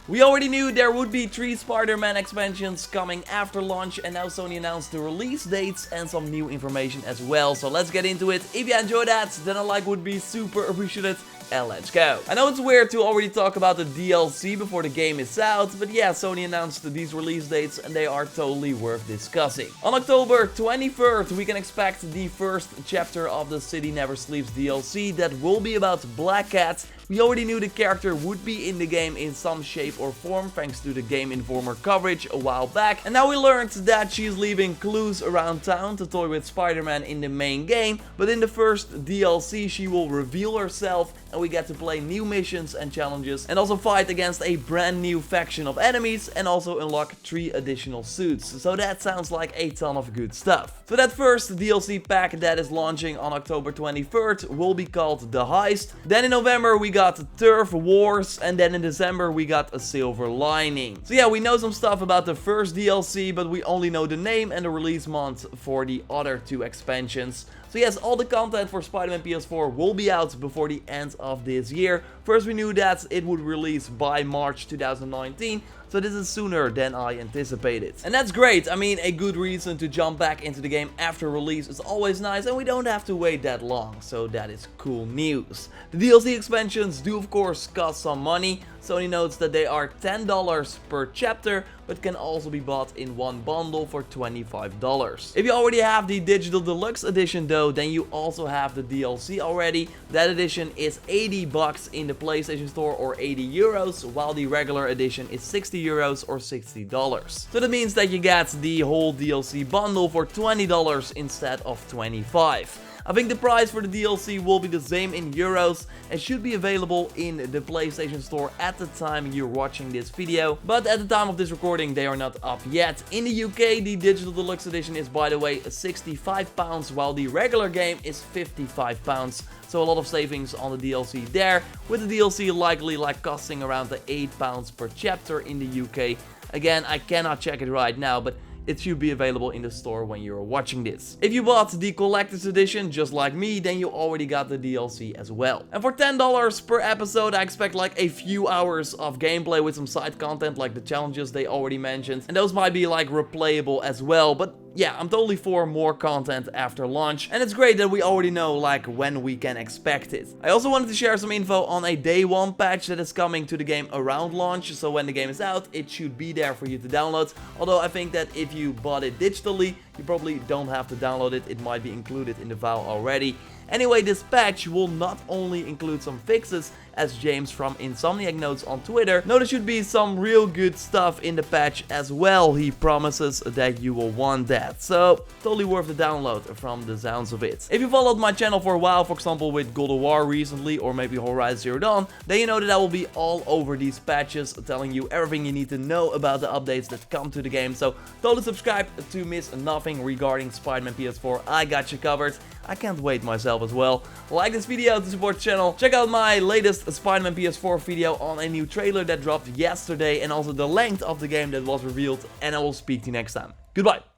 We already knew there would be 3 Spider-Man expansions coming after launch, and now Sony announced the release dates and some new information as well. So let's get into it. If you enjoyed that, then a like would be super appreciated. And let's go. I know it's weird to already talk about the DLC before the game is out, but yeah, Sony announced these release dates and they are totally worth discussing. On October 23rd, we can expect the first chapter of the City Never Sleeps DLC that will be about Black Cat. We already knew the character would be in the game in some shape or form thanks to the Game Informer coverage a while back, and now we learned that she's leaving clues around town to toy with Spider-Man in the main game, but in the first DLC she will reveal herself and we get to play new missions and challenges and also fight against a brand new faction of enemies and also unlock 3 additional suits. So that sounds like a ton of good stuff. So that first DLC pack that is launching on October 23rd will be called The Heist. Then in November we got Turf Wars, and then in December we got A Silver Lining. So yeah, we know some stuff about the first DLC, but we only know the name and the release month for the other 2 expansions. So yes, all the content for Spider-Man PS4 will be out before the end of this year. First we knew that it would release by March 2019, so this is sooner than I anticipated. And that's great. I mean, a good reason to jump back into the game after release is always nice, and we don't have to wait that long, so that is cool news. The DLC expansions do of course cost some money. Sony notes that they are $10 per chapter, but can also be bought in one bundle for $25. If you already have the Digital Deluxe Edition though, then you also have the DLC already. That edition is $80 in the PlayStation Store or €80, while the regular edition is €60 or $60. So that means that you get the whole DLC bundle for $20 instead of $25. I think the price for the DLC will be the same in euros and should be available in the PlayStation Store at the time you're watching this video. But at the time of this recording, they are not up yet. In the UK, the Digital Deluxe Edition is, by the way, £65, while the regular game is £55. So a lot of savings on the DLC there, with the DLC likely costing around the £8 per chapter in the UK. Again, I cannot check it right now, but it should be available in the store when you're watching this. If you bought the Collector's Edition just like me, then you already got the DLC as well. And for $10 per episode, I expect like a few hours of gameplay with some side content like the challenges they already mentioned. And those might be like replayable as well, but yeah, I'm totally for more content after launch, and it's great that we already know like when we can expect it. I also wanted to share some info on a day 1 patch that is coming to the game around launch, so when the game is out, it should be there for you to download. Although I think that if you bought it digitally, you probably don't have to download it, it might be included in the file already. Anyway, this patch will not only include some fixes, as James from Insomniac notes on Twitter. No, there should be some real good stuff in the patch as well. He promises that you will want that. So, totally worth the download from the sounds of it. If you followed my channel for a while, for example with God of War recently, or maybe Horizon Zero Dawn, then you know that I will be all over these patches, telling you everything you need to know about the updates that come to the game. So, totally subscribe to miss nothing regarding Spider-Man PS4. I got you covered. I can't wait myself as well. Like this video to support the channel. Check out my latest Spider-Man PS4 video on a new trailer that dropped yesterday, and also the length of the game that was revealed, and I will speak to you next time. Goodbye.